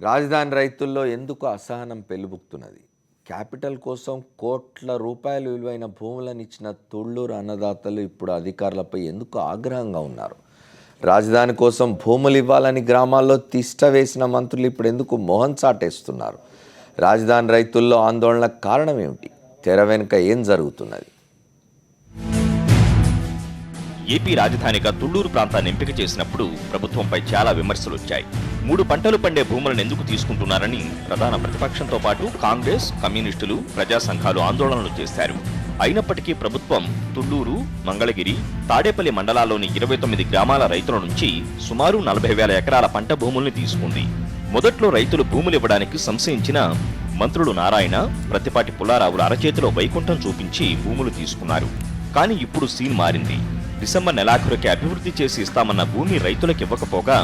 రాజధాని రైతుల్లో ఎందుకు అసహనం పెలుబుకుతున్నది? క్యాపిటల్ కోసం కోట్ల రూపాయలు విలువైన భూములను ఇచ్చిన తుళ్ళూరు అన్నదాతలు ఇప్పుడు అధికారులపై ఎందుకు ఆగ్రహంగా ఉన్నారు? రాజధాని కోసం భూములు ఇవ్వాలని గ్రామాల్లో తిష్ట వేసిన మంత్రులు ఇప్పుడు ఎందుకు మొహం చాటేస్తున్నారు? రాజధాని రైతుల్లో ఆందోళనకు కారణం ఏమిటి? తెర వెనుక ఏం జరుగుతున్నది? ఏపీ రాజధానిగా తుళ్లూరు ప్రాంతాన్ని ఎంపిక చేసినప్పుడు ప్రభుత్వంపై చాలా విమర్శలు వచ్చాయి. 3 పంటలు పండే భూములను ఎందుకు తీసుకుంటున్నారని ప్రధాన ప్రతిపక్షంతో పాటు కాంగ్రెస్, కమ్యూనిస్టులు, ప్రజా సంఘాలు ఆందోళనలు చేశారు. అయినప్పటికీ ప్రభుత్వం తుళ్లూరు, మంగళగిరి, తాడేపల్లి మండలాల్లోని 29 గ్రామాల రైతుల నుంచి సుమారు 40,000 ఎకరాల పంట భూముల్ని తీసుకుంది. మొదట్లో రైతులు భూములు ఇవ్వడానికి సంశయించిన మంత్రులు నారాయణ, ప్రతిపాటి పుల్లారావుల అరచేతిలో వైకుంఠం చూపించి భూములు తీసుకున్నారు. కానీ ఇప్పుడు సీన్ మారింది. డిసెంబర్ నెలాఖరుకి అభివృద్ధి చేసి ఇస్తామన్న భూమి రైతులకు ఇవ్వకపోగా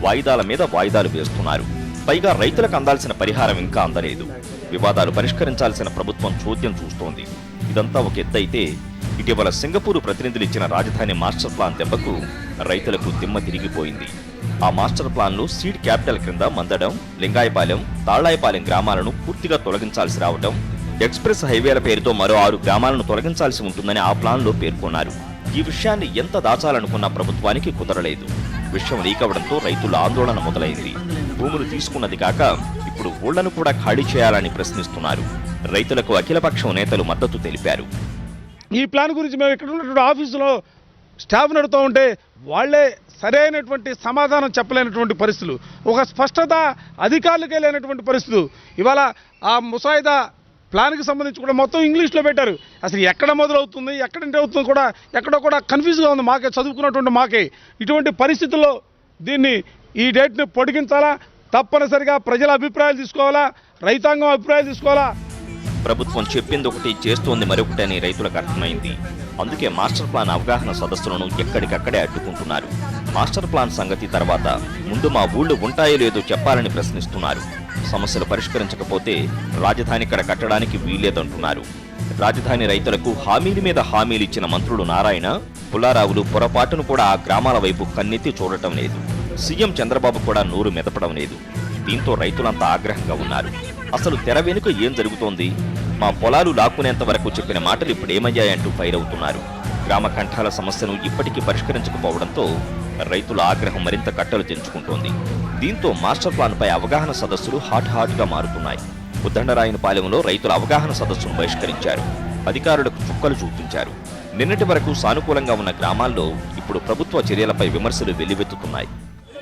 వాయిదాల మీద వాయిదాలు వేస్తున్నారు. పైగా రైతులకు అందాల్సిన పరిహారం ఇంకా అందలేదు. వివాదాలు పరిష్కరించాల్సిన ప్రభుత్వం చోద్యం చూస్తోంది. ఇదంతా ఒక ఎత్తైతే ఇటీవల సింగపూర్ ప్రతినిధులు ఇచ్చిన రాజధాని మాస్టర్ ప్లాన్ దెబ్బకు రైతులకు దిమ్మ తిరిగిపోయింది. ఆ మాస్టర్ ప్లాన్లో సీడ్ క్యాపిటల్ క్రింద మందడం, లింగాయపాలెం, తాళ్లాయపాలెం గ్రామాలను పూర్తిగా తొలగించాల్సి రావడం, ఎక్స్ప్రెస్ హైవేల పేరుతో మరో 6 గ్రామాలను తొలగించాల్సి ఉంటుందని ఆ ప్లాన్లో పేర్కొన్నారు. ఈ విషయాన్ని ఎంత దాచాలనుకున్న ప్రభుత్వానికి కుదరలేదు. విషయం లీకవడంతో రైతుల ఆందోళన మొదలైంది. భూములు తీసుకున్నది కాక ఇప్పుడు ఊళ్లను కూడా ఖాళీ చేయాలని ప్రశ్నిస్తున్నారు. రైతులకు అఖిలపక్షం నేతలు మద్దతు తెలిపారు. ఈ ప్లాన్ గురించి మేము ఇక్కడ ఉన్నటువంటి ఆఫీసులో స్టాఫ్ నడుతూ ఉంటే వాళ్లే సరైనటువంటి సమాధానం చెప్పలేనటువంటి పరిస్థితులు, ఒక స్పష్టత అధికారులకే లేనటువంటి పరిస్థితులు. ఇవాళ ఆ ముసాయిదా ప్లాన్కి సంబంధించి కూడా మొత్తం ఇంగ్లీష్లో పెట్టారు. అసలు ఎక్కడ మొదలవుతుంది, ఎక్కడంటే అవుతుంది కూడా ఎక్కడో కూడా కన్ఫ్యూజ్గా ఉంది మాకే, చదువుకున్నటువంటి మాకే. ఇటువంటి పరిస్థితుల్లో దీన్ని ఈ డేట్ని పొడిగించాలా, తప్పనిసరిగా ప్రజల అభిప్రాయాలు తీసుకోవాలా, రైతాంగం అభిప్రాయాలు తీసుకోవాలా. ప్రభుత్వం చెప్పింది ఒకటి, చేస్తోంది మరొకటి అని రైతులకు అర్థమైంది. అందుకే మాస్టర్ ప్లాన్ అవగాహన సదస్సులను ఎక్కడికక్కడే అడ్డుకుంటున్నారు. మాస్టర్ ప్లాన్ సంగతి తర్వాత ముందు మా ఊళ్ళు ఉంటాయో లేదో చెప్పాలని ప్రశ్నిస్తున్నారు. సమస్యలు పరిష్కరించకపోతే రాజధాని ఇక్కడ కట్టడానికి వీల్లేదంటున్నారు. రాజధాని రైతులకు హామీల మీద హామీలు ఇచ్చిన మంత్రులు నారాయణ, పుల్లారావులు పొరపాటును కూడా ఆ గ్రామాల వైపు కన్నెత్తి చూడటం లేదు. సీఎం చంద్రబాబు కూడా నోరు మెదపడం లేదు. దీంతో రైతులంతా ఆగ్రహంగా ఉన్నారు. అసలు తెర వెనుక ఏం జరుగుతోంది? మా పొలాలు లాక్కునేంత వరకు చెప్పిన మాటలు ఇప్పుడు ఏమయ్యాయంటూ ఫైర్ అవుతున్నారు. గ్రామ కంఠాల సమస్యను ఇప్పటికీ పరిష్కరించకపోవడంతో రైతుల ఆగ్రహం మరింత కట్టలు తెంచుకుంటోంది. దీంతో మాస్టర్ ప్లాన్ పై అవగాహన సదస్సులు హాట్గా మారుతున్నాయి. ఉద్దండరాయనపాలెంలో రైతుల అవగాహన సదస్సును బహిష్కరించారు. అధికారులకు చుక్కలు చూపించారు. నిన్నటి వరకు సానుకూలంగా ఉన్న గ్రామాల్లో ఇప్పుడు ప్రభుత్వ చర్యలపై విమర్శలు వెల్లువెత్తుతున్నాయి.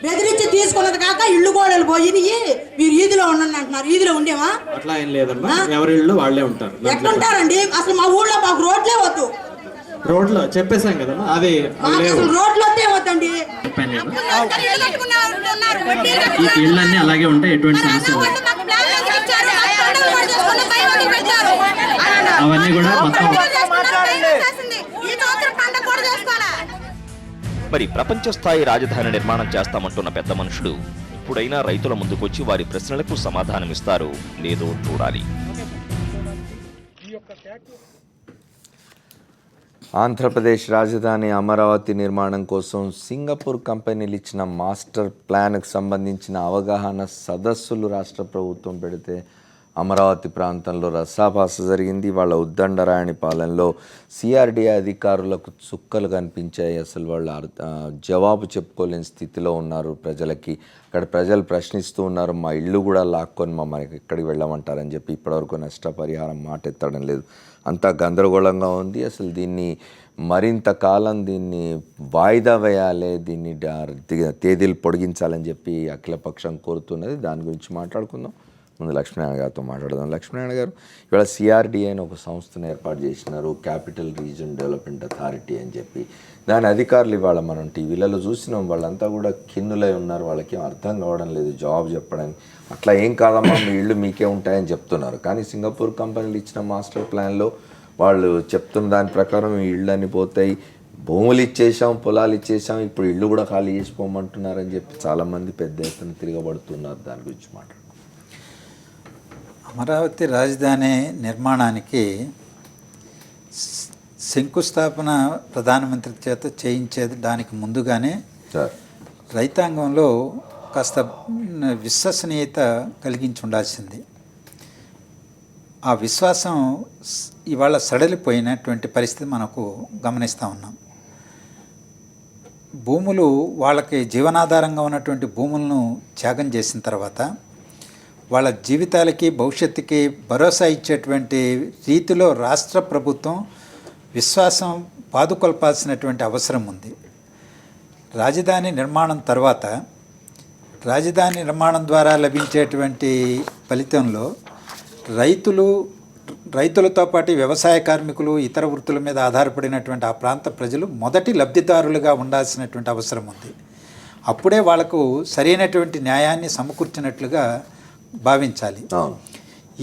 బెదిరించి తీసుకున్నది కాక ఇళ్ళు గోడలు పోయినాయి, మీరు ఈదిలో ఉండండి అంటున్నారు. ఈదిలో ఉండేవా? అట్లా ఏం లేదమ్మా, ఎవరి ఇళ్ళు వాళ్ళే ఉంటారు. ఎట్లుంటారండి? అసలు మా ఊళ్ళో మాకు రోడ్లే వద్దు. రోడ్లో చెప్పేశాం కదమ్మా, అది రోడ్లు వద్దే వద్దండి. ఈ ఇళ్ళన్నీ అలాగే ఉంటాయి, ఎటువంటి సమస్య అవన్నీ కూడా మొత్తం. మరి ప్రపంచ స్థాయి రాజధాని నిర్మాణం చేస్తామంటున్న పెద్ద మనుషులు ఇప్పుడైనా రైతుల ముందుకొచ్చి వారి ప్రశ్నలకు సమాధానమిస్తారో లేదో చూడాలి. ఆంధ్రప్రదేశ్ రాజధాని అమరావతి నిర్మాణం కోసం సింగపూర్ కంపెనీలు ఇచ్చిన మాస్టర్ ప్లాన్కు సంబంధించిన అవగాహన సదస్సులు రాష్ట్ర ప్రభుత్వం పెడితే అమరావతి ప్రాంతంలో రసాభాస జరిగింది. వాళ్ళ ఉద్దండరాయణిపాలెంలో సిఆర్డీఏ అధికారులకు చుక్కలు కనిపించాయి. అసలు వాళ్ళు జవాబు చెప్పుకోలేని స్థితిలో ఉన్నారు. ప్రజలకి అక్కడ ప్రజలు ప్రశ్నిస్తూ ఉన్నారు, మా ఇల్లు కూడా లాక్కొని మమ్మల్ని ఎక్కడికి వెళ్ళమంటారని చెప్పి. ఇప్పటివరకు నష్టపరిహారం మాట ఎత్తడం లేదు. అంతా గందరగోళంగా ఉంది. అసలు దీన్ని మరింత కాలం దీన్ని వాయిదా వేయాలి, దీన్ని తేదీలు పొడిగించాలని చెప్పి అఖిలపక్షం కోరుతున్నది. దాని గురించి మాట్లాడుకుందాం. ముందు లక్ష్మీనారాయణ గారితో మాట్లాడదాం. లక్ష్మీనారాయణ గారు, ఇవాళ సిఆర్డీఏ అని ఒక సంస్థను ఏర్పాటు చేసినారు, క్యాపిటల్ రీజన్ డెవలప్మెంట్ అథారిటీ అని చెప్పి. దాని అధికారులు ఇవాళ మనం టీవీలలో చూసినాం, వాళ్ళంతా కూడా కిన్నులై ఉన్నారు. వాళ్ళకి ఏం అర్థం కావడం లేదు జవాబు చెప్పడానికి. అట్లా ఏం కాదమ్మా, మీ ఇళ్ళు మీకే ఉంటాయని చెప్తున్నారు. కానీ సింగపూర్ కంపెనీలు ఇచ్చిన మాస్టర్ ప్లాన్లో వాళ్ళు చెప్తున్న దాని ప్రకారం ఈ ఇళ్ళని పోతాయి, భూములు ఇచ్చేసాం, పొలాలు ఇచ్చేసాం, ఇప్పుడు ఇళ్ళు కూడా ఖాళీ చేసిపోమంటున్నారని చెప్పి చాలామంది పెద్ద ఎత్తున తిరగబడుతున్నారు. దాని గురించి మాట్లాడు. అమరావతి రాజధాని నిర్మాణానికి శంకుస్థాపన ప్రధానమంత్రి చేత చేయించేది దానికి ముందుగానే రైతాంగంలో కాస్త విశ్వసనీయత కలిగించి ఉండాల్సింది. ఆ విశ్వాసం ఇవాళ సడలిపోయినటువంటి పరిస్థితి మనకు గమనిస్తూ ఉన్నాం. భూములు వాళ్ళకి జీవనాధారంగా ఉన్నటువంటి భూములను త్యాగం చేసిన తర్వాత వాళ్ళ జీవితాలకి భవిష్యత్తుకి భరోసా ఇచ్చేటువంటి రీతిలో రాష్ట్ర ప్రభుత్వం విశ్వాసం పాదుకొల్పాల్సినటువంటి అవసరం ఉంది. రాజధాని నిర్మాణం తర్వాత రాజధాని నిర్మాణం ద్వారా లభించేటువంటి ఫలితంలో రైతులతో పాటు వ్యవసాయ కార్మికులు ఇతర వృత్తుల మీద ఆధారపడినటువంటి ఆ ప్రాంత ప్రజలు మొదటి లబ్ధిదారులుగా ఉండాల్సినటువంటి అవసరం ఉంది. అప్పుడే వాళ్లకు సరైనటువంటి న్యాయాన్ని సమకూర్చినట్లుగా భావించాలి.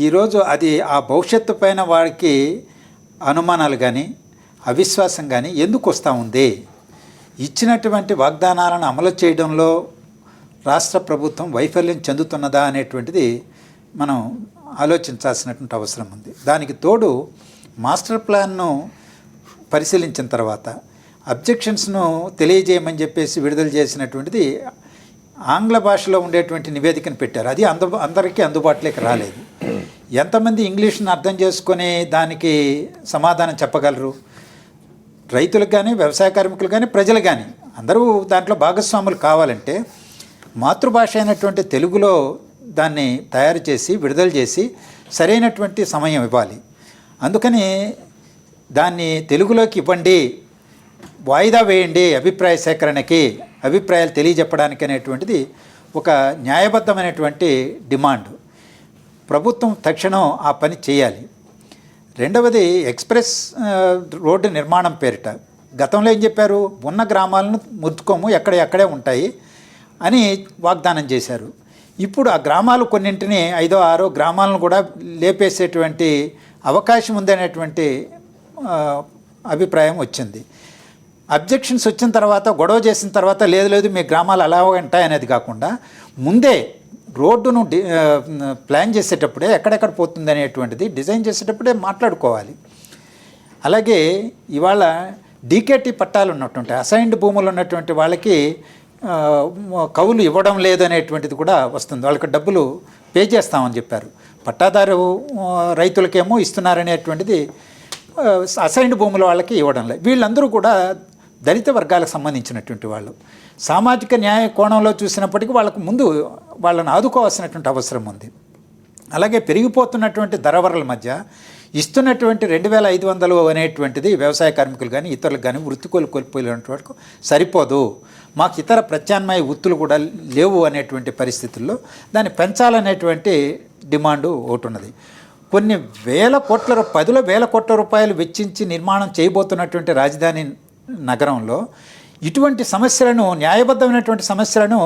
ఈరోజు అది ఆ భవిష్యత్తు పైన వారికి అనుమానాలు కానీ అవిశ్వాసం కానీ ఎందుకు వస్తూ ఉంది? ఇచ్చినటువంటి వాగ్దానాలను అమలు చేయడంలో రాష్ట్ర ప్రభుత్వం వైఫల్యం చెందుతున్నదా అనేటువంటిది మనం ఆలోచించాల్సినటువంటి అవసరం ఉంది. దానికి తోడు మాస్టర్ ప్లాన్ను పరిశీలించిన తర్వాత అబ్జెక్షన్స్ను తెలియజేయమని చెప్పేసి విడుదల చేసినటువంటిది ఆంగ్ల భాషలో ఉండేటువంటి నివేదికను పెట్టారు. అది అందరికీ అందుబాటులోకి రాలేదు. ఎంతమంది ఇంగ్లీష్ను అర్థం చేసుకొని దానికి సమాధానం చెప్పగలరు? రైతులకు కానీ వ్యవసాయ కార్మికులు కానీ ప్రజలు కానీ అందరూ దాంట్లో భాగస్వాములు కావాలంటే మాతృభాష అయినటువంటి తెలుగులో దాన్ని తయారు చేసి విడుదల చేసి సరైనటువంటి సమయం ఇవ్వాలి. అందుకని దాన్ని తెలుగులోకి ఇవ్వండి, వాయిదా వేయండి అభిప్రాయ సేకరణకి, అభిప్రాయాలు తెలియజెప్పడానికి అనేటువంటిది ఒక న్యాయబద్ధమైనటువంటి డిమాండ్. ప్రభుత్వం తక్షణం ఆ పని చేయాలి. రెండవది ఎక్స్ప్రెస్ రోడ్డు నిర్మాణం పేరిట గతంలో ఏం చెప్పారు? ఉన్న గ్రామాలను ముద్దుకోము, ఎక్కడే ఉంటాయి అని వాగ్దానం చేశారు. ఇప్పుడు ఆ గ్రామాలు కొన్నింటిని 5, 6 గ్రామాలను కూడా లేపేసేటువంటి అవకాశం ఉందనేటువంటి అభిప్రాయం వచ్చింది. అబ్జెక్షన్స్ వచ్చిన తర్వాత, గొడవ చేసిన తర్వాత లేదు మీ గ్రామాలు అలా ఉంటాయనేది కాకుండా ముందే రోడ్డును ప్లాన్ చేసేటప్పుడే ఎక్కడెక్కడ పోతుంది అనేటువంటిది డిజైన్ చేసేటప్పుడే మాట్లాడుకోవాలి. అలాగే ఇవాళ డీకేటీ పట్టాలు ఉన్నటువంటి అసైన్డ్ భూములు ఉన్నటువంటి వాళ్ళకి కౌలు ఇవ్వడం లేదనేటువంటిది కూడా వస్తుంది. వాళ్ళకి డబ్బులు పే చేస్తామని చెప్పారు. పట్టాదారు రైతులకేమో ఇస్తున్నారనేటువంటిది అసైన్డ్ భూముల వాళ్ళకి ఇవ్వడం లేదు. వీళ్ళందరూ కూడా దళిత వర్గాలకు సంబంధించినటువంటి వాళ్ళు. సామాజిక న్యాయ కోణంలో చూసినప్పటికీ వాళ్ళకు ముందు వాళ్ళని ఆదుకోవాల్సినటువంటి అవసరం ఉంది. అలాగే పెరిగిపోతున్నటువంటి ధరవరల మధ్య ఇస్తున్నటువంటి 2500 అనేటువంటిది వ్యవసాయ కార్మికులు కానీ ఇతరులకు కానీ వృత్తికోలు కోల్పోయినటువంటి వరకు సరిపోదు, మాకు ఇతర ప్రత్యామ్నాయ వృత్తులు కూడా లేవు అనేటువంటి పరిస్థితుల్లో దాన్ని పెంచాలనేటువంటి డిమాండు ఒకటి ఉన్నది. కొన్ని 10,000 కోట్ల రూపాయలు వెచ్చించి నిర్మాణం చేయబోతున్నటువంటి రాజధాని నగరంలో ఇటువంటి సమస్యలను, న్యాయబద్ధమైనటువంటి సమస్యలను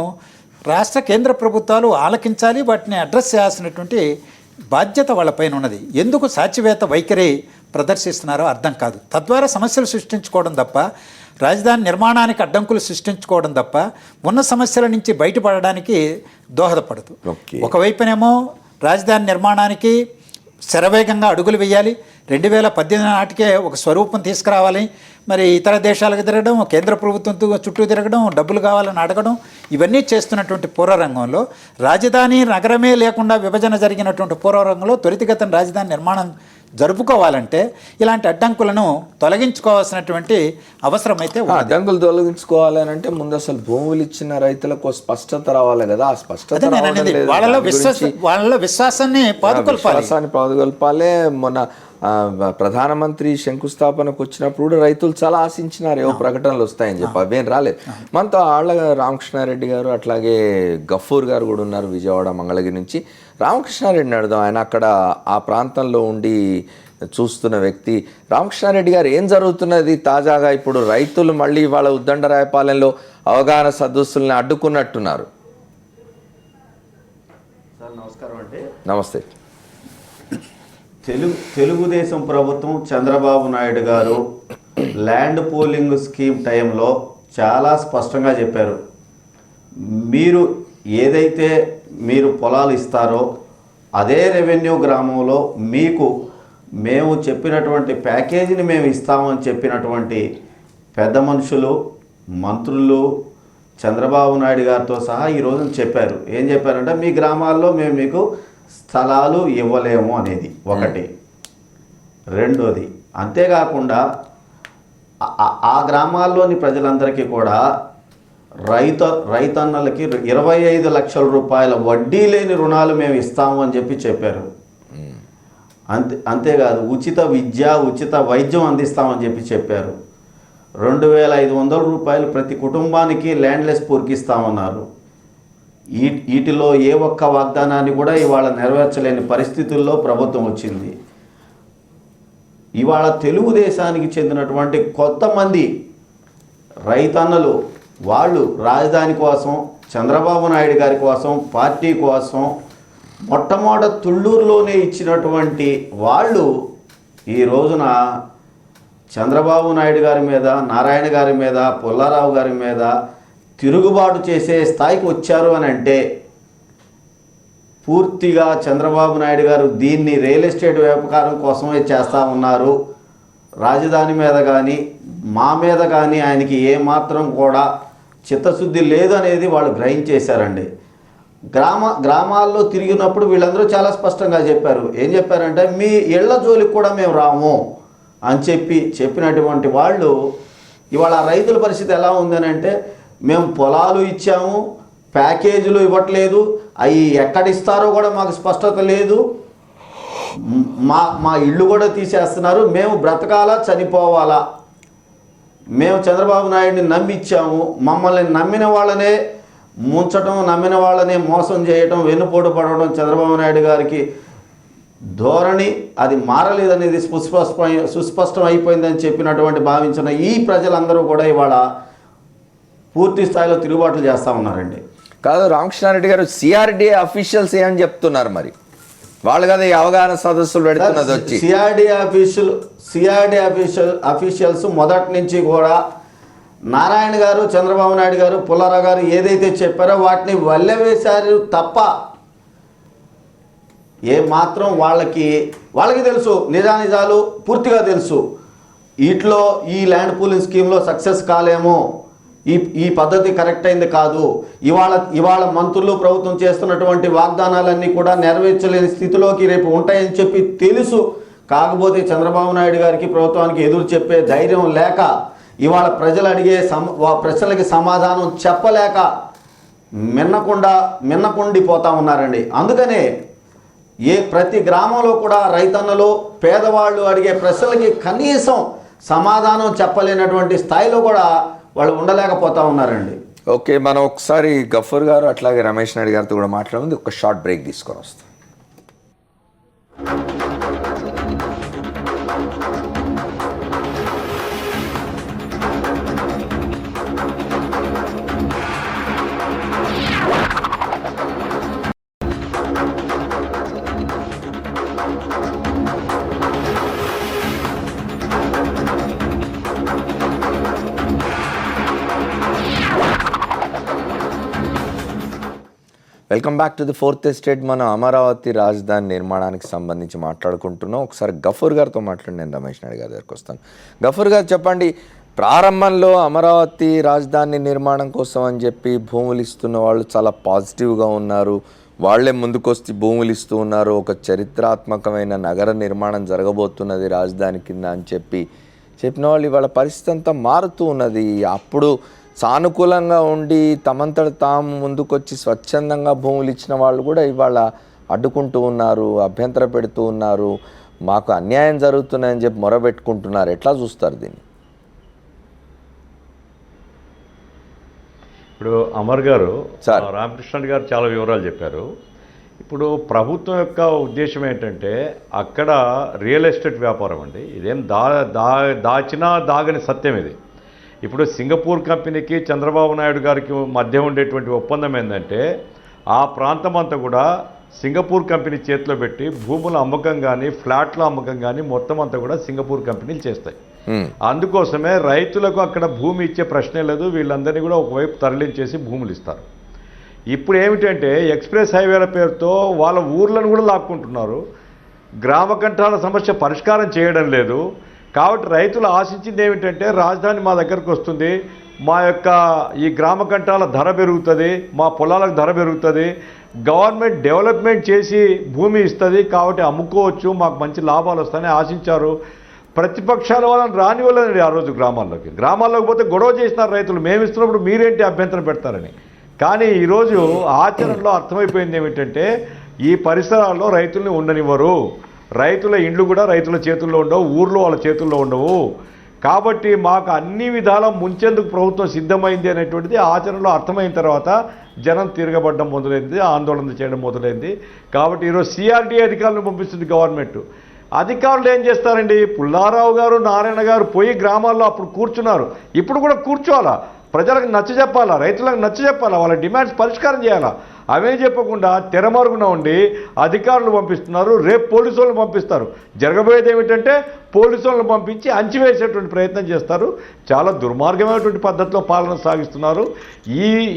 రాష్ట్ర కేంద్ర ప్రభుత్వాలు ఆలకించాలి, వాటిని అడ్రస్ చేయాల్సినటువంటి బాధ్యత వాళ్ళపైన ఉన్నది. ఎందుకు సాచివేత వైఖరి ప్రదర్శిస్తున్నారో అర్థం కాదు. తద్వారా సమస్యలు సృష్టించుకోవడం తప్ప, రాజధాని నిర్మాణానికి అడ్డంకులు సృష్టించుకోవడం తప్ప ఉన్న సమస్యల నుంచి బయటపడడానికి దోహదపడదు. ఒకవైపునేమో రాజధాని నిర్మాణానికి శరవేగంగా అడుగులు వేయాలి, 2018 నాటికే ఒక స్వరూపం తీసుకురావాలి, మరి ఇతర దేశాలకు తిరగడం, కేంద్ర ప్రభుత్వం చుట్టూ తిరగడం, డబ్బులు కావాలని అడగడం, ఇవన్నీ చేస్తున్నటువంటి పూర్వరంగంలో రాజధాని నగరమే లేకుండా విభజన జరిగినటువంటి పూర్వరంగంలో త్వరితగతిన రాజధాని నిర్మాణం జరుపుకోవాలంటే ఇలాంటి అడ్డంకులను తొలగించుకోవాల్సినటువంటి అవసరమైతే అడ్డంకులు తొలగించుకోవాలని అంటే ముందు అసలు భూములు ఇచ్చిన రైతులకు స్పష్టత రావాలి కదా. ఆ స్పష్టత వాళ్ళ విశ్వాసాన్ని పాదుకొల్పాలే. మొన్న ప్రధానమంత్రి శంకుస్థాపనకు వచ్చినప్పుడు కూడా రైతులు చాలా ఆశించినారు, ఏవో ప్రకటనలు వస్తాయని చెప్పి, అవేం రాలేదు. మనతో ఆళ్ళ రామకృష్ణారెడ్డి గారు అట్లాగే గఫూర్ గారు కూడా ఉన్నారు విజయవాడ మంగళగిరి నుంచి. రామకృష్ణారెడ్డిని అడుగుదాం, ఆయన అక్కడ ఆ ప్రాంతంలో ఉండి చూస్తున్న వ్యక్తి. రామకృష్ణారెడ్డి గారు, ఏం జరుగుతున్నది తాజాగా? ఇప్పుడు రైతులు మళ్ళీ వాళ్ళ ఉద్దండరాయపాలెంలో అవగాహన సదస్సుల్ని అడ్డుకున్నట్టున్నారు. సార్ నమస్కారం అండి. నమస్తే. తెలుగుదేశం ప్రభుత్వం చంద్రబాబు నాయుడు గారు ల్యాండ్ పూలింగ్ స్కీమ్ టైంలో చాలా స్పష్టంగా చెప్పారు, మీరు ఏదైతే మీరు పొలాలు ఇస్తారో అదే రెవెన్యూ గ్రామంలో మీకు మేము చెప్పినటువంటి ప్యాకేజీని మేము ఇస్తామని చెప్పినటువంటి పెద్ద మనుషులు, మంత్రులు చంద్రబాబు నాయుడు గారితో సహా ఈ రోజున చెప్పారు. ఏం చెప్పారంటే మీ గ్రామాల్లో మేము మీకు స్థలాలు ఇవ్వలేము అనేది ఒకటి. రెండోది, అంతేకాకుండా ఆ గ్రామాల్లోని ప్రజలందరికీ కూడా రైతన్నలకి 25 లక్షల రూపాయల వడ్డీ లేని రుణాలు మేము ఇస్తాము అని చెప్పారు. అంతేకాదు ఉచిత విద్య, ఉచిత వైద్యం అందిస్తామని చెప్పారు. 2500 రూపాయలు ప్రతి కుటుంబానికి ల్యాండ్లెస్ పూర్కిస్తామన్నారు. వీటిలో ఏ ఒక్క వాగ్దానాన్ని కూడా ఇవాళ నెరవేర్చలేని పరిస్థితుల్లో ప్రభుత్వం వచ్చింది. ఇవాళ తెలుగుదేశానికి చెందినటువంటి కొంతమంది రైతన్నలు వాళ్ళు రాజధాని కోసం, చంద్రబాబు నాయుడు గారి కోసం, పార్టీ కోసం మొట్టమొదట తుళ్ళూరులోనే ఇచ్చినటువంటి వాళ్ళు ఈ రోజున చంద్రబాబు నాయుడు గారి మీద, నారాయణ గారి మీద, పుల్లారావు గారి మీద తిరుగుబాటు చేసే స్థాయికి వచ్చారు అని అంటే పూర్తిగా చంద్రబాబు నాయుడు గారు దీన్ని రియల్ ఎస్టేట్ వ్యాపారం కోసమే చేస్తూ ఉన్నారు. రాజధాని మీద కానీ మా మీద కానీ ఆయనకి ఏమాత్రం కూడా చిత్తశుద్ధి లేదనేది వాళ్ళు గ్రహించేశారండి. గ్రామాల్లో తిరిగినప్పుడు వీళ్ళందరూ చాలా స్పష్టంగా చెప్పారు. ఏం చెప్పారంటే మీ ఇళ్ల జోలికి కూడా మేము రాము అని చెప్పినటువంటి వాళ్ళు ఇవాళ రైతుల పరిస్థితి ఎలా ఉందనంటే మేము పొలాలు ఇచ్చాము, ప్యాకేజీలు ఇవ్వట్లేదు, అవి ఎక్కడిస్తారో కూడా మాకు స్పష్టత లేదు, మా ఇళ్ళు కూడా తీసేస్తున్నారు, మేము బ్రతకాలా చనిపోవాలా, మేము చంద్రబాబు నాయుడిని నమ్మిచ్చాము, మమ్మల్ని నమ్మిన వాళ్ళనే ముంచడం, నమ్మిన వాళ్ళనే మోసం చేయడం, వెన్నుపోటు పడడం చంద్రబాబు నాయుడు గారికి ధోరణి అది మారలేదనేది సుస్పష్టం అయిపోయిందని చెప్పినటువంటి భావించిన ఈ ప్రజలందరూ కూడా ఇవాళ పూర్తి స్థాయిలో తిరుగుబాట్లు చేస్తూ ఉన్నారండి. కాదు రామకృష్ణారెడ్డి గారు, సిఆర్డీఏ అఫీషియల్స్ ఏమని చెప్తున్నారు మరి? వాళ్ళు కదా ఈ అవగాహన సదస్సులు పెడుతున్నది వచ్చి. సిఆర్డీ అఫీషియల్స్ మొదటి నుంచి కూడా నారాయణ గారు, చంద్రబాబు నాయుడు గారు, పుల్లారావు గారు ఏదైతే చెప్పారో వాటిని వల్లెవేశారు తప్ప ఏమాత్రం వాళ్ళకి తెలుసు, నిజానిజాలు పూర్తిగా తెలుసు. వీటిలో ఈ ల్యాండ్ పూలింగ్ స్కీమ్లో సక్సెస్ కాలేమో, ఈ పద్ధతి కరెక్ట్ అయింది కాదు, ఇవాళ మంత్రులు ప్రభుత్వం చేస్తున్నటువంటి వాగ్దానాలన్నీ కూడా నెరవేర్చలేని స్థితిలోకి రేపు ఉంటాయని చెప్పి తెలుసు. కాకపోతే చంద్రబాబు నాయుడు గారికి, ప్రభుత్వానికి ఎదురు చెప్పే ధైర్యం లేక, ఇవాళ ప్రజలు అడిగే ప్రశ్నలకి సమాధానం చెప్పలేక మిన్నకుండిపోతూ ఉన్నారండి. అందుకనే ప్రతి గ్రామంలో కూడా రైతన్నలు, పేదవాళ్ళు అడిగే ప్రశ్నలకి కనీసం సమాధానం చెప్పలేనటువంటి స్థాయిలో కూడా వాళ్ళు ఉండలేకపోతూ ఉన్నారండి. ఓకే, మనం ఒకసారి గఫూర్ గారు అట్లాగే రమేష్ నాయుడు గారితో కూడా మాట్లాడింది. ఒక షార్ట్ బ్రేక్ తీసుకొని వస్తాం. Welcome back to the fourth estate. మనం అమరావతి రాజధాని నిర్మాణానికి సంబంధించి మాట్లాడుకుంటున్నాం. ఒకసారి గఫూర్ గారితో మాట్లాడి నేను రమేష్ నాయుడు గారి దగ్గరికి వస్తాను. గఫూర్ గారు చెప్పండి, ప్రారంభంలో అమరావతి రాజధాని నిర్మాణం కోసం అని చెప్పి భూములు ఇస్తున్న వాళ్ళు చాలా పాజిటివ్గా ఉన్నారు, వాళ్లే ముందుకొచ్చి భూములు ఇస్తూ ఉన్నారు, ఒక చరిత్రాత్మకమైన నగర నిర్మాణం జరగబోతున్నది రాజధాని కింద అని చెప్పిన వాళ్ళు ఇవాళ పరిస్థితి అంతా మారుతూ ఉన్నది. అప్పుడు సానుకూలంగా ఉండి తమంతట తాము ముందుకొచ్చి స్వచ్ఛందంగా భూములు ఇచ్చిన వాళ్ళు కూడా ఇవాళ అడ్డుకుంటూ ఉన్నారు, అభ్యంతర పెడుతూ ఉన్నారు, మాకు అన్యాయం జరుగుతున్నాయని చెప్పి మొరబెట్టుకుంటున్నారు. ఎట్లా చూస్తారు దీన్ని? ఇప్పుడు అమర్ గారు, రామకృష్ణ గారు చాలా వివరాలు చెప్పారు. ఇప్పుడు ప్రభుత్వం యొక్క ఉద్దేశం ఏంటంటే అక్కడ రియల్ ఎస్టేట్ వ్యాపారం అండి, ఇదేం దాచినా దాగని సత్యం ఇది. ఇప్పుడు సింగపూర్ కంపెనీకి చంద్రబాబు నాయుడు గారికి మధ్య ఉండేటువంటి ఒప్పందం ఏంటంటే ఆ ప్రాంతం అంతా కూడా సింగపూర్ కంపెనీ చేతిలో పెట్టి భూముల అమ్మకం కానీ, ఫ్లాట్ల అమ్మకం కానీ మొత్తం అంతా కూడా సింగపూర్ కంపెనీలు చేస్తాయి. అందుకోసమే రైతులకు అక్కడ భూమి ఇచ్చే ప్రశ్నే లేదు, వీళ్ళందరినీ కూడా ఒకవైపు తరలించేసి భూములు ఇస్తారు. ఇప్పుడు ఏమిటంటే ఎక్స్ప్రెస్ హైవేల పేరుతో వాళ్ళ ఊర్లను కూడా లాక్కుంటున్నారు, గ్రామ కంఠాల సమస్య పరిష్కారం చేయడం లేదు. కాబట్టి రైతులు ఆశించింది ఏమిటంటే రాజధాని మా దగ్గరకు వస్తుంది, మా యొక్క ఈ గ్రామ కంటాల ధర పెరుగుతుంది, మా పొలాలకు ధర పెరుగుతుంది, గవర్నమెంట్ డెవలప్మెంట్ చేసి భూమి ఇస్తుంది కాబట్టి అమ్ముకోవచ్చు, మాకు మంచి లాభాలు వస్తాయని ఆశించారు. ప్రతిపక్షాల వాళ్ళని రానివ్వలేదండి ఆ రోజు గ్రామాల్లోకి పోతే గొడవ చేసినారు రైతులు, మేము ఇస్తున్నప్పుడు మీరేంటి అభ్యంతరం పెడతారని. కానీ ఈరోజు ఆచరణలో అర్థమైపోయింది ఏమిటంటే ఈ పరిసరాల్లో రైతుల్ని ఉండనివ్వరు, రైతుల ఇండ్లు కూడా రైతుల చేతుల్లో ఉండవు, ఊర్లో వాళ్ళ చేతుల్లో ఉండవు. కాబట్టి మాకు అన్ని విధాలా ముంచేందుకు ప్రభుత్వం సిద్ధమైంది అనేటువంటిది ఆచరణలో అర్థమైన తర్వాత జనం తిరగబడడం మొదలైంది, ఆందోళన చేయడం మొదలైంది. కాబట్టి ఈరోజు సిఆర్డీఏ అధికారులను పంపిస్తుంది గవర్నమెంట్. అధికారులు ఏం చేస్తారండి, పుల్లారావు గారు నారాయణ గారు పోయి గ్రామాల్లో అప్పుడు కూర్చున్నారు, ఇప్పుడు కూడా కూర్చోవాలా, ప్రజలకు నచ్చజెప్పాలా, రైతులకు నచ్చజెప్పాలా, వాళ్ళ డిమాండ్స్ పరిష్కారం చేయాలా. అవే చెప్పకుండా తెరమరుగున ఉండి అధికారులు పంపిస్తున్నారు, రేపు పోలీసు వాళ్ళని పంపిస్తారు. జరగబోయేది ఏమిటంటే పోలీసు వాళ్ళని పంపించి అంచివేసేటువంటి ప్రయత్నం చేస్తారు. చాలా దుర్మార్గమైనటువంటి పద్ధతిలో పాలన సాగిస్తున్నారు.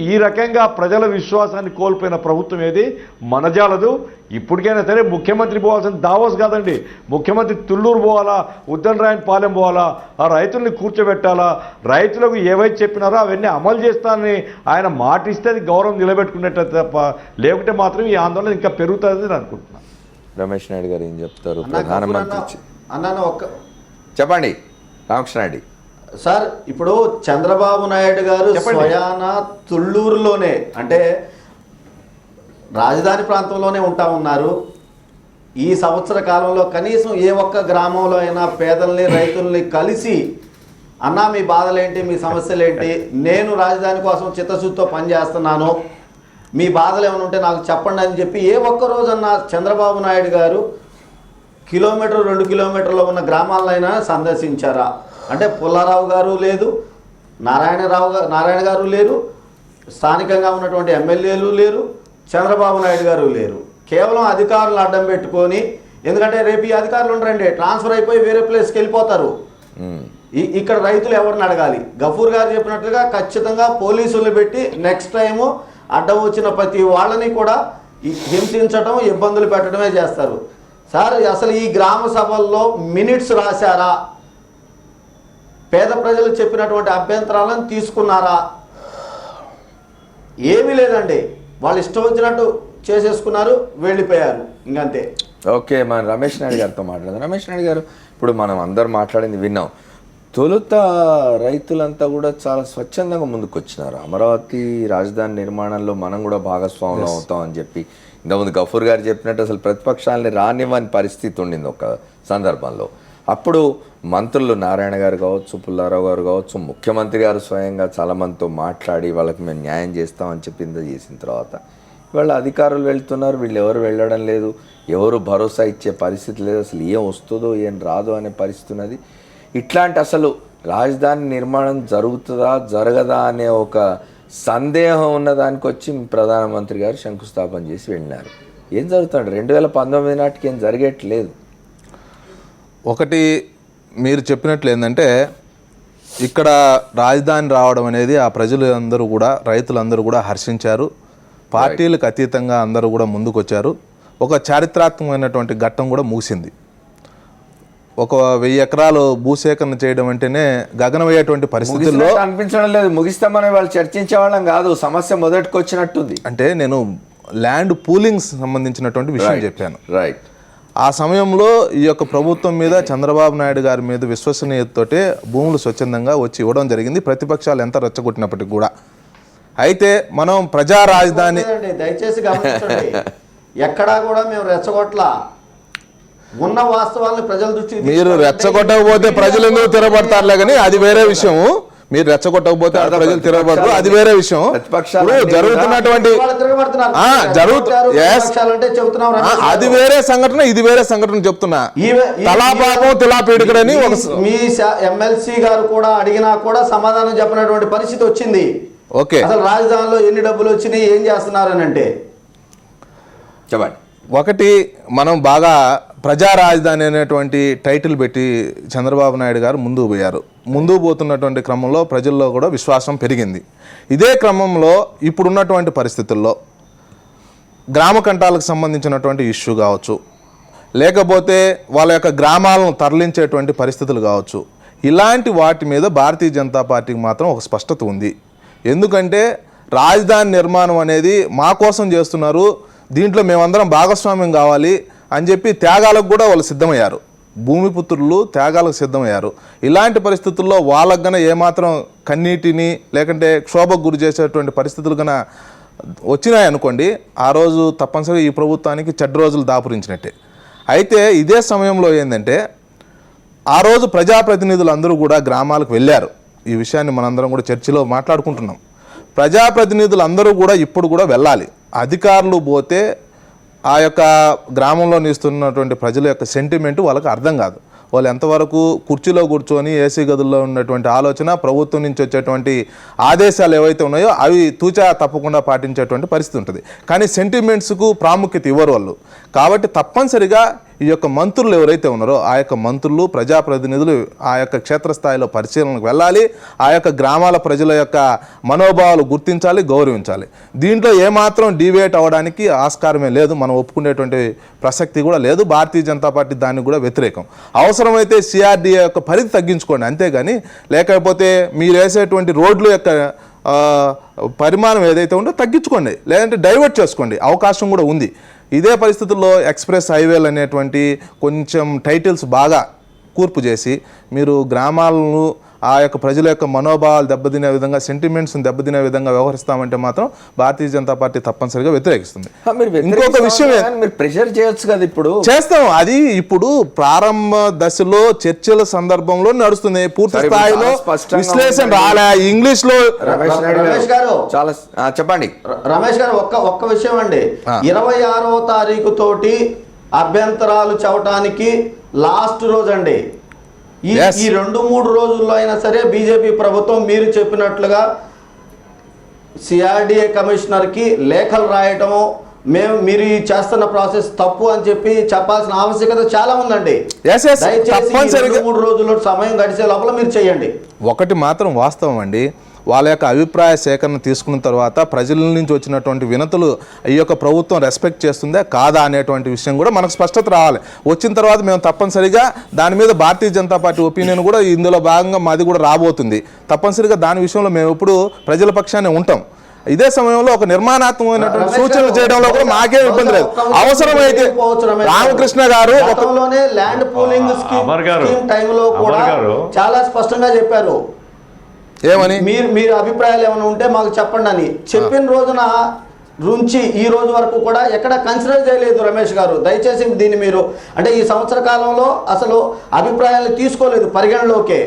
ఈ రకంగా ప్రజల విశ్వాసాన్ని కోల్పోయిన ప్రభుత్వం ఏది మనజాలదు. ఇప్పటికైనా సరే ముఖ్యమంత్రి పోవాల్సిన దావోస్ కాదండి, ముఖ్యమంత్రి తుళ్ళూరు పోవాలా, ఉద్దనరాయన్ పాలెం పోవాలా, ఆ రైతుల్ని కూర్చోబెట్టాలా, రైతులకు ఏవైతే చెప్పినారో అవన్నీ అమలు చేస్తానని ఆయన మాట ఇస్తే అది గౌరవం నిలబెట్టుకున్నట్టు తప్ప, లేకుంటే మాత్రం ఈ ఆందోళన ఇంకా పెరుగుతుందని అనుకుంటున్నాను. రమేష్ నాయుడు గారు ఏం చెప్తారు? ప్రధానమంత్రి అన్నాను ఒక్క చెప్పండి రామకృష్ణ రెడ్డి సార్. ఇప్పుడు చంద్రబాబు నాయుడు గారు స్వయాన తుళ్ళూరులోనే అంటే రాజధాని ప్రాంతంలోనే ఉంటా ఉన్నారు. ఈ సంవత్సర కాలంలో కనీసం ఏ ఒక్క గ్రామంలో అయినా పేదల్ని రైతుల్ని కలిసి అన్నా మీ బాధలేంటి, మీ సమస్యలేంటి, నేను రాజధాని కోసం చిత్తశుద్ధితో పనిచేస్తున్నాను, మీ బాధలు ఏమైనా ఉంటే నాకు చెప్పండి అని చెప్పి ఏ ఒక్కరోజన్నా చంద్రబాబు నాయుడు గారు కిలోమీటర్ 2 కిలోమీటర్లో ఉన్న గ్రామాలైనా సందర్శించారా? అంటే పుల్లారావు గారు లేదు, నారాయణ గారు లేరు, స్థానికంగా ఉన్నటువంటి ఎమ్మెల్యేలు లేరు, చంద్రబాబు నాయుడు గారు లేరు. కేవలం అధికారులు అడ్డం పెట్టుకొని, ఎందుకంటే రేపు ఈ అధికారులు ఉండరండి, ట్రాన్స్ఫర్ అయిపోయి వేరే ప్లేస్కి వెళ్ళిపోతారు. ఇక్కడ రైతులు ఎవరిని అడగాలి? గఫూర్ గారు చెప్పినట్లుగా ఖచ్చితంగా పోలీసులు పెట్టి నెక్స్ట్ టైము అడ్డం వచ్చిన ప్రతి వాళ్ళని కూడా హింసించడం, ఇబ్బందులు పెట్టడమే చేస్తారు. సార్ అసలు ఈ గ్రామ సభల్లో మినిట్స్ రాశారా? పేద ప్రజలు చెప్పినటువంటి అభ్యంతరాలను తీసుకున్నారా? ఏమీ లేదండి, వాళ్ళు ఇష్టం వచ్చినట్టు చేసేసుకున్నారు, వెళ్ళిపోయారు, ఇంకంతే. ఓకే, మన రమేష్ నాయుడు గారితో మాట్లాడదాం. రమేష్ నాయుడు గారు, ఇప్పుడు మనం అందరు మాట్లాడింది విన్నాం. తొలుత రైతులంతా కూడా చాలా స్వచ్ఛందంగా ముందుకు వచ్చినారు. అమరావతి రాజధాని నిర్మాణంలో మనం కూడా భాగస్వాములం అవుతాం అని చెప్పి ఇంతకుముందు గఫూర్ గారు చెప్పినట్టు అసలు ప్రతిపక్షాలని రానివ్వని పరిస్థితి ఉండింది ఒక సందర్భంలో. అప్పుడు మంత్రులు నారాయణ గారు కావచ్చు, పుల్లారావు గారు కావచ్చు, ముఖ్యమంత్రి గారు స్వయంగా చాలామందితో మాట్లాడి వాళ్ళకి మేము న్యాయం చేస్తామని చెప్పింది చేసిన తర్వాత ఇవాళ అధికారులు వెళ్తున్నారు, వీళ్ళు ఎవరు వెళ్ళడం లేదు, ఎవరు భరోసా ఇచ్చే పరిస్థితి లేదు, అసలు ఏం వస్తుందో ఏం రాదో అనే పరిస్థితి ఉన్నది. ఇట్లాంటి అసలు రాజధాని నిర్మాణం జరుగుతుందా జరగదా అనే ఒక సందేహం ఉన్నదానికి వచ్చి ప్రధానమంత్రి గారు శంకుస్థాపన చేసి వెళ్ళినారు. ఏం జరుగుతుంది? 2019 నాటికి ఏం జరిగేట్లేదు. ఒకటి మీరు చెప్పినట్లు ఏంటంటే ఇక్కడ రాజధాని రావడం అనేది ఆ ప్రజలందరూ కూడా, రైతులందరూ కూడా హర్షించారు. పార్టీలకు అతీతంగా అందరూ కూడా ముందుకు వచ్చారు. ఒక చారిత్రాత్మకమైనటువంటి ఘట్టం కూడా ముగిసింది. ఒక 1000 ఎకరాలు భూసేకరణ చేయడం అంటేనే గగనమయ్యేటువంటి పరిస్థితుల్లో అనిపించడం లేదు. ముగిస్తామని వాళ్ళు చర్చించే వాళ్ళం కాదు, సమస్య మొదటికి వచ్చినట్టుంది. అంటే నేను ల్యాండ్ పూలింగ్ సంబంధించినటువంటి విషయం చెప్పాను. రైట్. ఆ సమయంలో ఈ యొక్క ప్రభుత్వం మీద, చంద్రబాబు నాయుడు గారి మీద విశ్వసనీయతతోటే భూములు స్వచ్ఛందంగా వచ్చి ఇవ్వడం జరిగింది, ప్రతిపక్షాలు ఎంత రెచ్చగొట్టినప్పటికీ కూడా. అయితే మనం ప్రజా రాజధాని, దయచేసి గమనించండి, ఎక్కడా కూడా మేము రెచ్చగొట్లా, ఉన్న వాస్తవాలను ప్రజల దృష్టికి మీరు రెచ్చగొట్టకపోతే ప్రజలు ఎందుకు తిరగబడతారులే కానీ అది వేరే విషయం. మీరు రెచ్చగొట్టకపోతే ప్రజలు తిరగబడతారు, అది వేరే విషయం. జరుగుతున్నటువంటి అది వేరే సంఘటన, ఇది వేరే సంఘటన చెప్తున్నా. తలాపాపం తులాపీడికడని మీ ఎమ్మెల్సీ గారు కూడా అడిగినా కూడా సమాధానం చెప్పినటువంటి పరిస్థితి వచ్చింది. ఓకే, అసలు రాజధానిలో ఎన్ని డబ్బులు వచ్చినాయి, ఏం చేస్తున్నారని అంటే చెప్పండి. ఒకటి, మనం బాగా ప్రజా రాజధాని అనేటువంటి టైటిల్ పెట్టి చంద్రబాబు నాయుడు గారు ముందుకు పోయారు. ముందుకు పోతున్నటువంటి క్రమంలో ప్రజల్లో కూడా విశ్వాసం పెరిగింది. ఇదే క్రమంలో ఇప్పుడున్నటువంటి పరిస్థితుల్లో గ్రామ కంటాలకు సంబంధించినటువంటి ఇష్యూ కావచ్చు, లేకపోతే వాళ్ళ యొక్క గ్రామాలను తరలించేటువంటి పరిస్థితులు కావచ్చు, ఇలాంటి వాటి మీద భారతీయ జనతా పార్టీకి మాత్రం ఒక స్పష్టత ఉంది. ఎందుకంటే రాజధాని నిర్మాణం అనేది మా కోసం చేస్తున్నారు, దీంట్లో మేమందరం భాగస్వామ్యం కావాలి అని చెప్పి త్యాగాలకు కూడా వాళ్ళు సిద్ధమయ్యారు. భూమిపుత్రులు త్యాగాలకు సిద్ధమయ్యారు. ఇలాంటి పరిస్థితుల్లో వాళ్ళకు గన ఏమాత్రం కన్నీటిని లేకంటే క్షోభకు గురి చేసేటువంటి పరిస్థితులు కన్నా వచ్చినాయనుకోండి, ఆ రోజు తప్పనిసరిగా ఈ ప్రభుత్వానికి చెడ్డ రోజులు దాపురించినట్టే. అయితే ఇదే సమయంలో ఏంటంటే ఆ రోజు ప్రజాప్రతినిధులు అందరూ కూడా గ్రామాలకు వెళ్ళారు. ఈ విషయాన్ని మనందరం కూడా చర్చలో మాట్లాడుకుంటున్నాం. ప్రజాప్రతినిధులు అందరూ కూడా ఇప్పుడు కూడా వెళ్ళాలి. అధికారులు పోతే ఆ యొక్క గ్రామంలో నివసిస్తున్నటువంటి ప్రజల యొక్క సెంటిమెంట్ వాళ్ళకి అర్థం కాదు. వాళ్ళు ఎంతవరకు కుర్చీలో కూర్చొని ఏసీ గదుల్లో ఉన్నటువంటి ఆలోచన, ప్రభుత్వం నుంచి వచ్చేటువంటి ఆదేశాలు ఏవైతే ఉన్నాయో అవి తూచా తప్పకుండా పాటించేటువంటి పరిస్థితి ఉంటుంది. కానీ సెంటిమెంట్స్కు ప్రాముఖ్యత ఇవ్వరు వాళ్ళు. కాబట్టి తప్పనిసరిగా ఈ యొక్క మంత్రులు ఎవరైతే ఉన్నారో ఆ యొక్క మంత్రులు, ప్రజాప్రతినిధులు ఆ యొక్క క్షేత్రస్థాయిలో పరిశీలనకు వెళ్ళాలి. ఆ యొక్క గ్రామాల ప్రజల యొక్క మనోభావాలు గుర్తించాలి, గౌరవించాలి. దీంట్లో ఏమాత్రం డివేట్ అవ్వడానికి ఆస్కారమే లేదు, మనం ఒప్పుకునేటువంటి ప్రసక్తి కూడా లేదు. భారతీయ జనతా పార్టీ దానికి కూడా వ్యతిరేకం. అవసరమైతే సిఆర్డీఏ యొక్క పరిధి తగ్గించుకోండి, అంతేగాని లేకపోతే మీరు వేసేటువంటి రోడ్ల యొక్క పరిమాణం ఏదైతే ఉందో తగ్గించుకోండి, లేదంటే డైవర్ట్ చేసుకోండి, అవకాశం కూడా ఉంది. ఇదే పరిస్థితుల్లో ఎక్స్ప్రెస్ హైవేలు అనేటువంటి కొంచెం టైటిల్స్ బాగా కూర్పు చేసి మీరు గ్రామాలను ఆ యొక్క ప్రజల యొక్క మనోభావాలు దెబ్బతినే విధంగా, సెంటిమెంట్స్ని దెబ్బతినే విధంగా వ్యవహరిస్తామంటే మాత్రం భారతీయ జనతా పార్టీ తప్పనిసరిగా వ్యతిరేకిస్తుంది. ఇంకొక విషయం మీరు ప్రెషర్ చేయొచ్చు కదా, ఇప్పుడు చేస్తాం. అది ఇప్పుడు ప్రారంభ దశలో చర్చల సందర్భంలో నడుస్తుంది. పూర్తి స్థాయిలో విశ్లేషణ రాలే. ఇంగ్లీష్ లో రమేష్ గారు చాలా చెప్పండి. రమేష్ గారు ఒక్క విషయం అండి, 26వ తారీఖు తోటి అభ్యంతరాలు చెప్పడానికి లాస్ట్ రోజు అండి. ఈ 2-3 రోజుల్లో అయినా సరే బీజేపీ ప్రభుత్వం మీరు చెప్పినట్లుగా సిఆర్డీఏ కమిషనర్కి లేఖలు రాయటము, మీరు చేస్తున్న ప్రాసెస్ తప్పు అని చెప్పి చెప్పాల్సిన ఆవశ్యకత చాలా ఉందండి. దయచేసి 2-3 రోజుల్లో సమయం గడిచే లోపల మీరు చేయండి. ఒకటి మాత్రం వాస్తవం అండి, వాళ్ళ యొక్క అభిప్రాయ సేకరణ తీసుకున్న తర్వాత ప్రజల నుంచి వచ్చినటువంటి వినతులు ఈ యొక్క ప్రభుత్వం రెస్పెక్ట్ చేస్తుందా కాదా అనేటువంటి విషయం కూడా మనకు స్పష్టత రావాలి. వచ్చిన తర్వాత మేము తప్పనిసరిగా దాని మీద భారతీయ జనతా పార్టీ ఒపీనియన్ కూడా ఇందులో భాగంగా మాది కూడా రాబోతుంది. తప్పనిసరిగా దాని విషయంలో మేము ఎప్పుడు ప్రజల పక్షాన్ని ఉంటాం. ఇదే సమయంలో ఒక నిర్మాణాత్మకమైనటువంటి సూచనలు చేయడంలో కూడా మాకేం ఇబ్బంది లేదు. అవసరమైతే రామకృష్ణ గారు ల్యాండ్ పూలింగ్ స్కీమ్ టైంలో కూడా చాలా స్పష్టంగా చెప్పారు. ఏమని మీరు అభిప్రాయాలు ఏమైనా ఉంటే మాకు చెప్పండి అని చెప్పిన రోజున నుంచి ఈ రోజు వరకు కూడా ఎక్కడ కన్సిడర్ చేయలేదు రమేష్ గారు. దయచేసి దీన్ని మీరు అంటే ఈ సంవత్సర కాలంలో అసలు అభిప్రాయాలు తీసుకోలేదు పరిగణలోకే.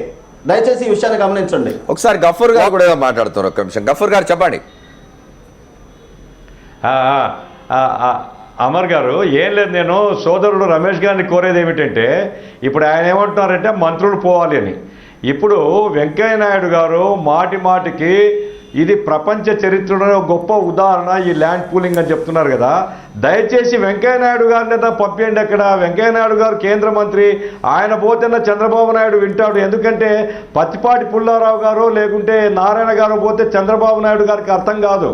దయచేసి ఈ విషయాన్ని గమనించండి. ఒకసారి గఫూర్ గారు కూడా ఏదో మాట్లాడుతున్నారు, ఒక నిమిషం. గఫూర్ గారు చెప్పండి. అమర్ గారు, ఏం లేదు, నేను సోదరుడు రమేష్ గారిని కోరేది ఏమిటంటే, ఇప్పుడు ఆయన ఏమంటున్నారంటే మంత్రులు పోవాలి అని. ఇప్పుడు వెంకయ్య నాయుడు గారు మాటికి ఇది ప్రపంచ చరిత్రలో గొప్ప ఉదాహరణ ఈ ల్యాండ్ పూలింగ్ అని చెప్తున్నారు కదా, దయచేసి వెంకయ్య నాయుడు గారిని పంపించండి. అక్కడ వెంకయ్య నాయుడు గారు కేంద్ర మంత్రి, ఆయన పోతేనే చంద్రబాబు నాయుడు వింటాడు. ఎందుకంటే పత్తిపాటి పుల్లారావు గారు లేకుంటే నారాయణ గారు పోతే చంద్రబాబు నాయుడు గారికి అర్థం కాదు,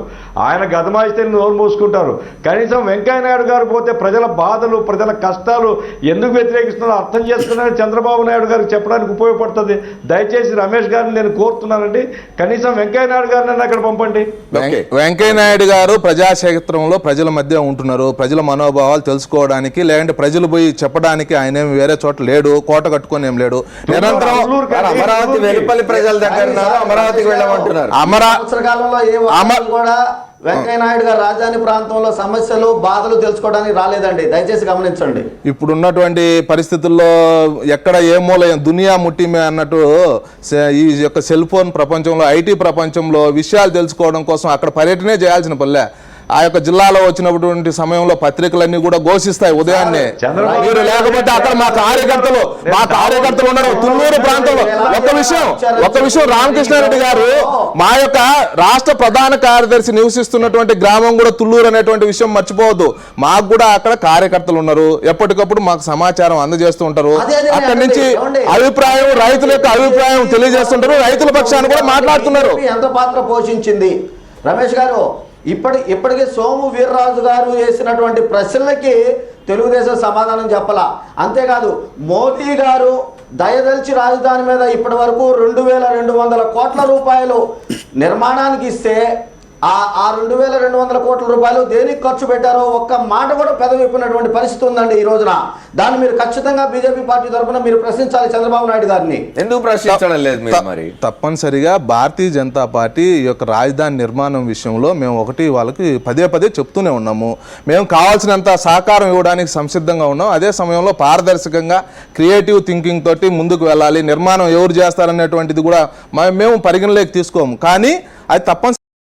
ఆయన గదమాయిస్తే నోరు మూసుకుంటారు. కనీసం వెంకయ్య నాయుడు గారు పోతే ప్రజల బాధలు, ప్రజల కష్టాలు ఎందుకు వ్యతిరేకిస్తున్నారో అర్థం చేసుకున్నారని చంద్రబాబు నాయుడు గారికి చెప్పడానికి ఉపయోగపడుతుంది. దయచేసి రమేష్ గారిని నేను కోరుతున్నానండి, కనీసం వెంకయ్య నాయుడు గారిని అక్కడ పంపండి. వెంకయ్య నాయుడు గారు ప్రజాక్షేత్రంలో ప్రజల మధ్య ఉంటున్నారు. ప్రజల మనోభావాలు తెలుసుకోవడానికి, లేదంటే ప్రజలు పోయి చెప్పడానికి ఆయన ఏమి వేరే చోట లేడు, కోట కట్టుకొని ఏం లేడు. నిరంతరం అమరావతి వెలుపల్లి ప్రజల దగ్గర అమరావతికి వెళ్ళమంటున్నారు. వెంకయ్య నాయుడు గారు రాజధాని ప్రాంతంలో సమస్యలు, బాధలు తెలుసుకోవడానికి రాలేదండి. దయచేసి గమనించండి. ఇప్పుడున్నటువంటి పరిస్థితుల్లో ఎక్కడ ఏ మూల దునియా ముట్టిమే అన్నట్టు ఈ యొక్క సెల్ ఫోన్ ప్రపంచంలో, ఐటీ ప్రపంచంలో విషయాలు తెలుసుకోవడం కోసం అక్కడ పర్యటనే చేయాల్సిన పల్లె. ఆ యొక్క జిల్లాలో వచ్చినటువంటి సమయంలో పత్రికలన్నీ కూడా ఘోషిస్తాయి ఉదయాన్నే, మీరు లేకపోతే అక్కడ మా కార్యకర్తలు ఉన్నారు తుళ్ళూరు ప్రాంతంలో. ఒక విషయం రామకృష్ణారెడ్డి గారు, మా యొక్క రాష్ట్ర ప్రధాన కార్యదర్శి నివసిస్తున్నటువంటి గ్రామం కూడా తుళ్ళూరు అనేటువంటి విషయం మర్చిపోవద్దు. మాకు కూడా అక్కడ కార్యకర్తలు ఉన్నారు, ఎప్పటికప్పుడు మాకు సమాచారం అందజేస్తూ ఉంటారు. అక్కడి నుంచి అభిప్రాయం, రైతుల యొక్క అభిప్రాయం తెలియజేస్తుంటారు, రైతుల పక్షాన్ని కూడా మాట్లాడుతున్నారు. ఎంత పాత్ర పోషించింది రమేష్ గారు? ఇప్పటికే సోము వీర్రాజు గారు వేసినటువంటి ప్రశ్నలకి తెలుగుదేశం సమాధానం చెప్పాల. అంతేకాదు మోదీ గారు దయదలిచి రాజధాని మీద ఇప్పటి వరకు 2,200 కోట్ల రూపాయలు నిర్మాణానికి ఇస్తే ఆ 2,200 కోట్ల రూపాయలు దేనికి ఖర్చు పెట్టారో ఒక్క మాట కూడా పెదవిప్పినటువంటి పరిస్థితి ఉందండి ఈ రోజున. దాన్ని మీరు ఖచ్చితంగా బీజేపీ పార్టీ తరఫున మీరు ప్రశ్నించాలి చంద్రబాబు నాయుడు గారిని. ఎందుకు ప్రశ్నించడం లేదు మీరు మరి? తప్పనిసరిగా భారతీయ జనతా పార్టీ ఈ యొక్క రాజధాని నిర్మాణం విషయంలో మేము ఒకటి వాళ్ళకి పదే చెప్తూనే ఉన్నాము. మేము కావాల్సినంత సహకారం ఇవ్వడానికి సంసిద్ధంగా ఉన్నాం. అదే సమయంలో పారదర్శకంగా క్రియేటివ్ థింకింగ్ తోటి ముందుకు వెళ్ళాలి. నిర్మాణం ఎవరు చేస్తారనేటువంటిది కూడా మేము పరిగణలోకి తీసుకోము. కానీ అది తప్పనిసరి